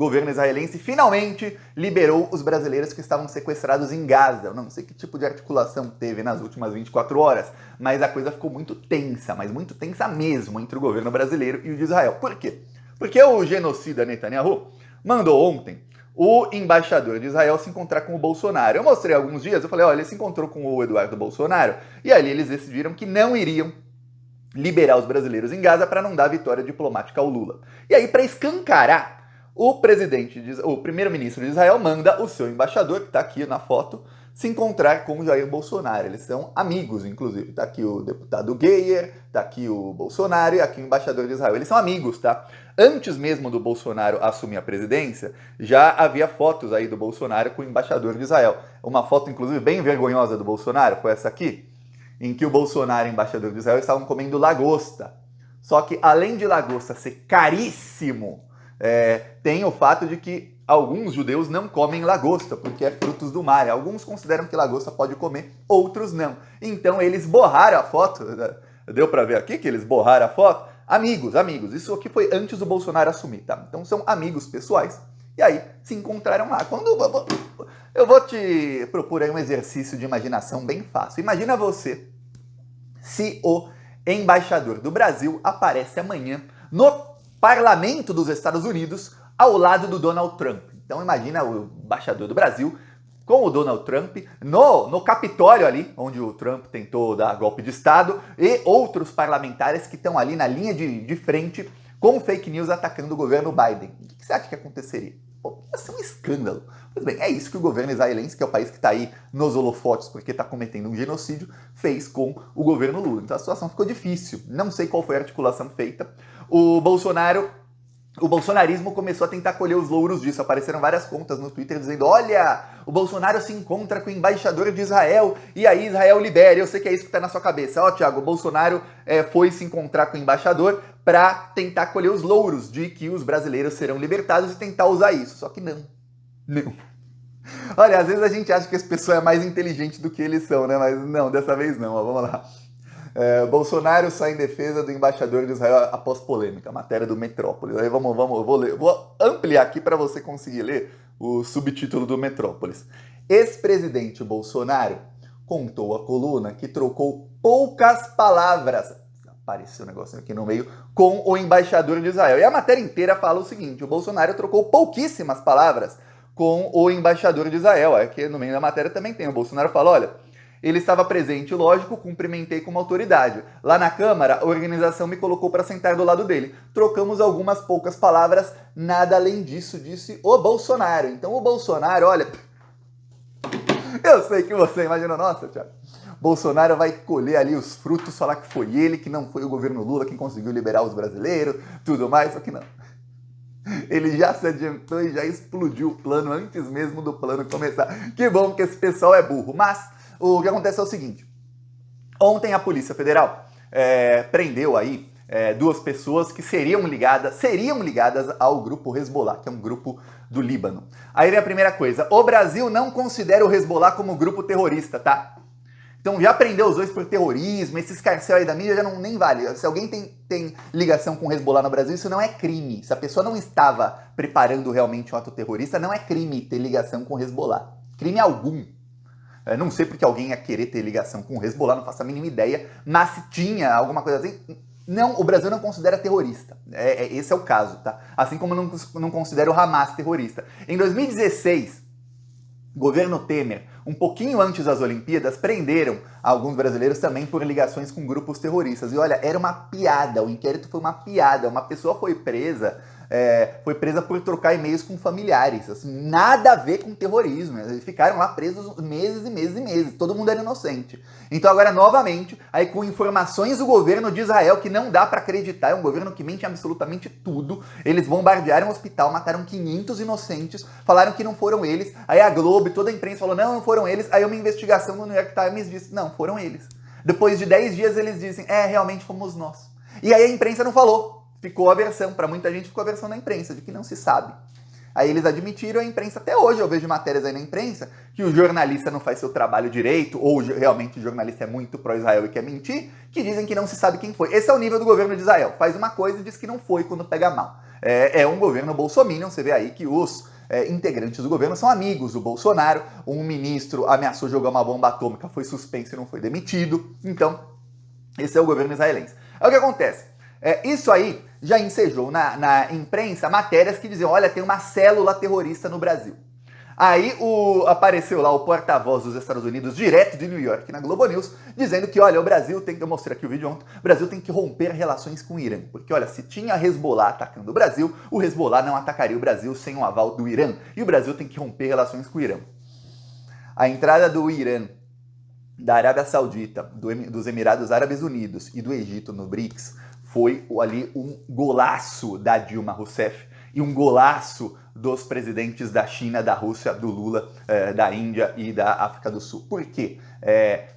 governo israelense finalmente liberou os brasileiros que estavam sequestrados em Gaza. Eu não sei que tipo de articulação teve nas últimas 24 horas, mas a coisa ficou muito tensa, mas muito tensa mesmo, entre o governo brasileiro e o de Israel. Por quê? Porque o genocida Netanyahu mandou ontem o embaixador de Israel se encontrar com o Bolsonaro. Eu mostrei alguns dias, eu falei, olha, ele se encontrou com o Eduardo Bolsonaro, e ali eles decidiram que não iriam liberar os brasileiros em Gaza para não dar vitória diplomática ao Lula. E aí, para escancarar, o primeiro-ministro de Israel manda o seu embaixador, que está aqui na foto, se encontrar com o Jair Bolsonaro. Eles são amigos, inclusive. Está aqui o deputado Geyer, está aqui o Bolsonaro e aqui o embaixador de Israel. Eles são amigos, tá? Antes mesmo do Bolsonaro assumir a presidência, já havia fotos aí do Bolsonaro com o embaixador de Israel. Uma foto, inclusive, bem vergonhosa do Bolsonaro, foi essa aqui, em que o Bolsonaro e o embaixador de Israel estavam comendo lagosta. Só que, além de lagosta ser caríssimo, tem o fato de que alguns judeus não comem lagosta, porque é frutos do mar. Alguns consideram que lagosta pode comer, outros não. Então, eles borraram a foto. Deu pra ver aqui que eles borraram a foto? Amigos. Isso aqui foi antes do Bolsonaro assumir, tá? Então, são amigos pessoais. E aí, se encontraram lá. Eu vou te propor aí um exercício de imaginação bem fácil. Imagina você se o embaixador do Brasil aparece amanhã no Parlamento dos Estados Unidos ao lado do Donald Trump. Então imagina o embaixador do Brasil com o Donald Trump no Capitólio ali, onde o Trump tentou dar golpe de Estado, e outros parlamentares que estão ali na linha de frente com fake news atacando o governo Biden. O que você acha que aconteceria? Pô, ia ser um escândalo. Pois bem, é isso que o governo israelense, que é o país que está aí nos holofotes porque está cometendo um genocídio, fez com o governo Lula. Então a situação ficou difícil. Não sei qual foi a articulação feita. O bolsonarismo começou a tentar colher os louros disso. Apareceram várias contas no Twitter dizendo, olha, o Bolsonaro se encontra com o embaixador de Israel e aí Israel libera. Eu sei que é isso que está na sua cabeça. Ó, Thiago, o Bolsonaro foi se encontrar com o embaixador para tentar colher os louros de que os brasileiros serão libertados e tentar usar isso. Só que não. Olha, às vezes a gente acha que esse pessoal é mais inteligente do que eles são, né? Mas não, dessa vez não. Ó, vamos lá. Bolsonaro sai em defesa do embaixador de Israel após polêmica, matéria do Metrópolis. Aí vou ampliar aqui para você conseguir ler o subtítulo do Metrópolis. Ex-presidente Bolsonaro contou à coluna que trocou poucas palavras, apareceu um negocinho aqui no meio, com o embaixador de Israel. E a matéria inteira fala o seguinte, o Bolsonaro trocou pouquíssimas palavras com o embaixador de Israel. Aqui no meio da matéria também tem, o Bolsonaro fala, olha, ele estava presente, lógico, cumprimentei como autoridade. Lá na Câmara, a organização me colocou para sentar do lado dele. Trocamos algumas poucas palavras, nada além disso, disse o Bolsonaro. Então o Bolsonaro, olha, eu sei que você imagina, nossa, Thiago, Bolsonaro vai colher ali os frutos, falar que foi ele, que não foi o governo Lula quem conseguiu liberar os brasileiros, tudo mais, só que não. Ele já se adiantou e já explodiu o plano antes mesmo do plano começar. Que bom que esse pessoal é burro. Mas o que acontece é o seguinte. Ontem a Polícia Federal prendeu aí duas pessoas que seriam ligadas ao grupo Hezbollah, que é um grupo do Líbano. Aí vem a primeira coisa. O Brasil não considera o Hezbollah como grupo terrorista, tá? Então já prendeu os dois por terrorismo, esse escarcéu aí da mídia já nem vale. Se alguém tem ligação com o Hezbollah no Brasil, isso não é crime. Se a pessoa não estava preparando realmente um ato terrorista, não é crime ter ligação com o Hezbollah. Crime algum. Não sei porque alguém ia querer ter ligação com o Hezbollah, não faço a mínima ideia, mas se tinha alguma coisa assim, não, o Brasil não considera terrorista. Esse é o caso, tá? Assim como não considera o Hamas terrorista. Em 2016, governo Temer, um pouquinho antes das Olimpíadas, prenderam alguns brasileiros também por ligações com grupos terroristas. E olha, era uma piada, o inquérito foi uma piada. Uma pessoa foi presa por trocar e-mails com familiares. Assim, nada a ver com terrorismo. Eles ficaram lá presos meses e meses e meses. Todo mundo era inocente. Então agora, novamente, aí com informações do governo de Israel, que não dá pra acreditar, é um governo que mente absolutamente tudo. Eles bombardearam o hospital, mataram 500 inocentes, falaram que não foram eles. Aí a Globo e toda a imprensa falou, não foram eles. Aí uma investigação no New York Times disse, não, foram eles. Depois de 10 dias eles dizem, realmente fomos nós. E aí a imprensa não falou. Ficou a versão, para muita gente ficou a versão da imprensa, de que não se sabe. Aí eles admitiram, a imprensa, até hoje eu vejo matérias aí na imprensa, que o jornalista não faz seu trabalho direito, ou realmente o jornalista é muito pró-Israel e quer mentir, que dizem que não se sabe quem foi. Esse é o nível do governo de Israel. Faz uma coisa e diz que não foi quando pega mal. É um governo bolsominion, você vê aí que os integrantes do governo são amigos do Bolsonaro. Um ministro ameaçou jogar uma bomba atômica, foi suspenso e não foi demitido. Então, esse é o governo israelense. Aí o que acontece? Isso aí já ensejou na imprensa matérias que diziam, olha, tem uma célula terrorista no Brasil. Aí apareceu lá o porta-voz dos Estados Unidos, direto de New York, na Globo News, dizendo que, olha, o Brasil tem que, eu mostrei aqui o vídeo ontem, o Brasil tem que romper relações com o Irã. Porque, olha, se tinha Hezbollah atacando o Brasil, o Hezbollah não atacaria o Brasil sem o aval do Irã. E o Brasil tem que romper relações com o Irã. A entrada do Irã, da Arábia Saudita, dos Emirados Árabes Unidos e do Egito no BRICS, foi ali um golaço da Dilma Rousseff e um golaço dos presidentes da China, da Rússia, do Lula, da Índia e da África do Sul. Por quê?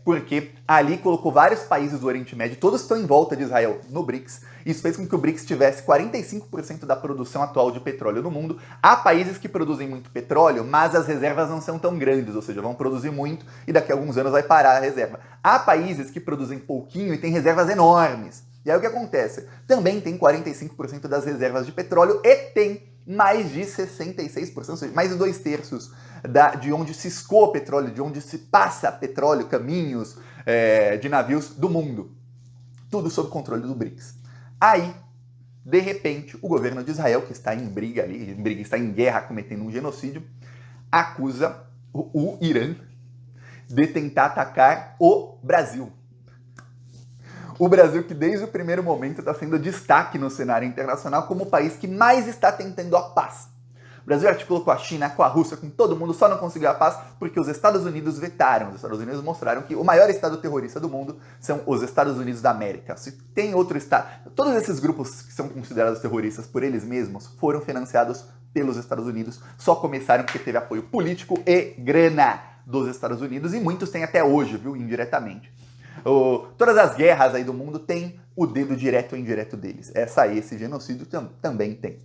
Porque ali colocou vários países do Oriente Médio, todos estão em volta de Israel no BRICS. Isso fez com que o BRICS tivesse 45% da produção atual de petróleo no mundo. Há países que produzem muito petróleo, mas as reservas não são tão grandes, ou seja, vão produzir muito e daqui a alguns anos vai parar a reserva. Há países que produzem pouquinho e têm reservas enormes. E aí o que acontece? Também tem 45% das reservas de petróleo e tem mais de 66%, ou seja, mais de 2/3 de onde se escoa petróleo, de onde se passa petróleo, caminhos de navios do mundo. Tudo sob controle do BRICS. Aí, de repente, o governo de Israel, que está em briga ali, está em guerra, cometendo um genocídio, acusa o Irã de tentar atacar o Brasil. O Brasil, que desde o primeiro momento está sendo destaque no cenário internacional como o país que mais está tentando a paz. O Brasil articulou com a China, com a Rússia, com todo mundo, só não conseguiu a paz porque os Estados Unidos vetaram. Os Estados Unidos mostraram que o maior estado terrorista do mundo são os Estados Unidos da América. Se tem outro estado... Todos esses grupos que são considerados terroristas por eles mesmos foram financiados pelos Estados Unidos, só começaram porque teve apoio político e grana dos Estados Unidos, e muitos têm até hoje, viu, indiretamente. Todas as guerras aí do mundo têm o dedo direto ou indireto deles. Esse genocídio também tem.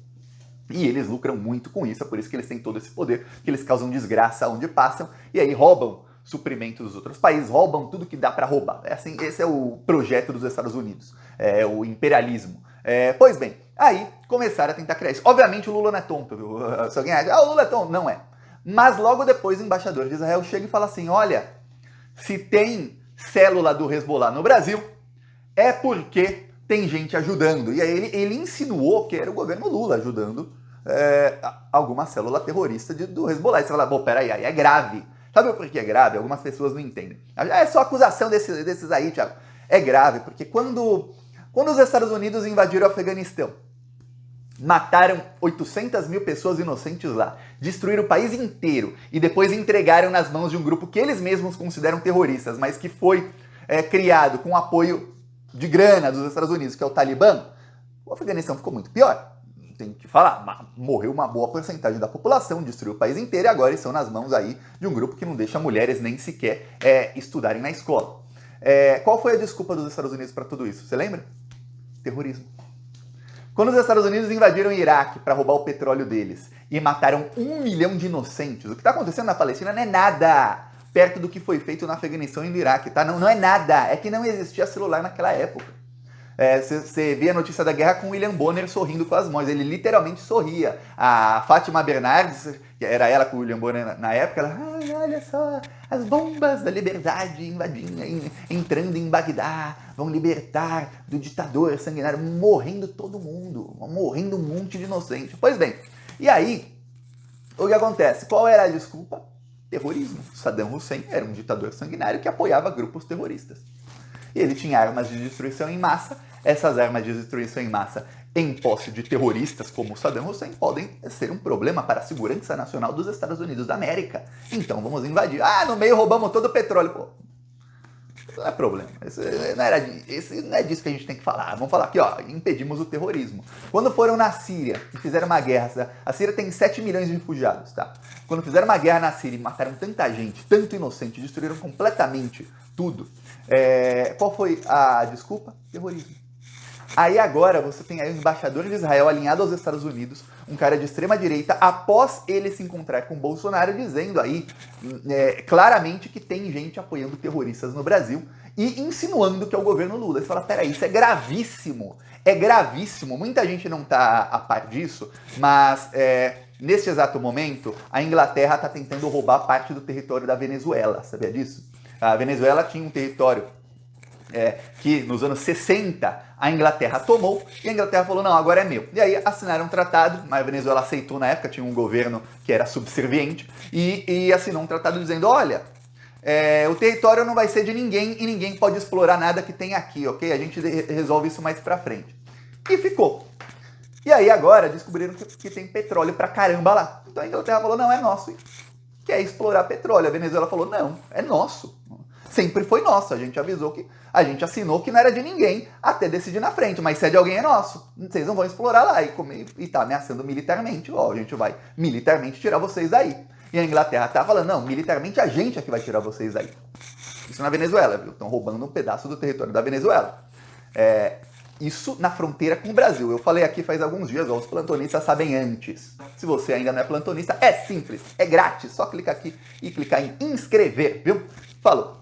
E eles lucram muito com isso, é por isso que eles têm todo esse poder, que eles causam desgraça onde passam, e aí roubam suprimentos dos outros países, roubam tudo que dá para roubar. Esse é o projeto dos Estados Unidos, o imperialismo. Pois bem, aí começaram a tentar criar isso. Obviamente o Lula não é tonto, viu? Se alguém acha, o Lula é tonto, não é. Mas logo depois o embaixador de Israel chega e fala assim, olha, se tem célula do Hezbollah no Brasil, é porque tem gente ajudando. E aí ele insinuou que era o governo Lula ajudando alguma célula terrorista do Hezbollah. E você fala, bom, peraí, aí é grave. Sabe por que é grave? Algumas pessoas não entendem. É só acusação desses aí, Thiago. É grave, porque quando os Estados Unidos invadiram o Afeganistão, mataram 800 mil pessoas inocentes lá, destruíram o país inteiro e depois entregaram nas mãos de um grupo que eles mesmos consideram terroristas, mas que foi criado com apoio de grana dos Estados Unidos, que é o Talibã, o Afeganistão ficou muito pior. Tem que falar, morreu uma boa porcentagem da população, destruiu o país inteiro e agora estão nas mãos aí de um grupo que não deixa mulheres nem sequer estudarem na escola. Qual foi a desculpa dos Estados Unidos para tudo isso? Você lembra? Terrorismo. Quando os Estados Unidos invadiram o Iraque para roubar o petróleo deles e mataram 1 milhão de inocentes, o que está acontecendo na Palestina não é nada perto do que foi feito no Afeganistão e no Iraque, tá? Não é nada, é que não existia celular naquela época. Você vê a notícia da guerra com o William Bonner sorrindo com as mãos, ele literalmente sorria. A Fátima Bernardes, que era ela com o William Bonner na época, ela, olha só, as bombas da liberdade invadindo, entrando em Bagdá, vão libertar do ditador sanguinário, morrendo todo mundo, morrendo um monte de inocente. Pois bem, e aí, o que acontece? Qual era a desculpa? Terrorismo. Saddam Hussein era um ditador sanguinário que apoiava grupos terroristas. E ele tinha armas de destruição em massa. Essas armas de destruição em massa em posse de terroristas como Saddam Hussein podem ser um problema para a segurança nacional dos Estados Unidos da América. Então vamos invadir. No meio roubamos todo o petróleo. Pô, não é problema. Esse não é disso que a gente tem que falar. Vamos falar aqui, impedimos o terrorismo. Quando foram na Síria e fizeram uma guerra, a Síria tem 7 milhões de refugiados, tá? Quando fizeram uma guerra na Síria e mataram tanta gente, tanto inocente, destruíram completamente tudo. Qual foi a desculpa? Terrorismo. Aí agora você tem aí o embaixador de Israel alinhado aos Estados Unidos, um cara de extrema direita, após ele se encontrar com Bolsonaro, dizendo aí claramente que tem gente apoiando terroristas no Brasil e insinuando que é o governo Lula. Você fala, peraí, isso é gravíssimo. É gravíssimo. Muita gente não tá a par disso, mas neste exato momento, a Inglaterra está tentando roubar parte do território da Venezuela. Sabia disso? A Venezuela tinha um território que nos anos 60 a Inglaterra tomou, e a Inglaterra falou, não, agora é meu. E aí assinaram um tratado, mas a Venezuela aceitou na época, tinha um governo que era subserviente, e assinou um tratado dizendo, olha, o território não vai ser de ninguém, e ninguém pode explorar nada que tem aqui, ok? A gente resolve isso mais pra frente. E ficou. E aí agora descobriram que tem petróleo pra caramba lá. Então a Inglaterra falou, não, é nosso. Quer explorar petróleo. A Venezuela falou, não, é nosso. Sempre foi nosso. A gente avisou que a gente assinou que não era de ninguém até decidir na frente. Mas se é de alguém, é nosso. Vocês não vão explorar lá e tá ameaçando militarmente. Ó, a gente vai militarmente tirar vocês daí. E a Inglaterra tá falando, não, militarmente a gente é que vai tirar vocês daí. Isso na Venezuela, viu? Estão roubando um pedaço do território da Venezuela. Isso na fronteira com o Brasil. Eu falei aqui faz alguns dias, ó, os plantonistas sabem antes. Se você ainda não é plantonista, é simples, é grátis. Só clicar aqui e clicar em inscrever, viu? Falou!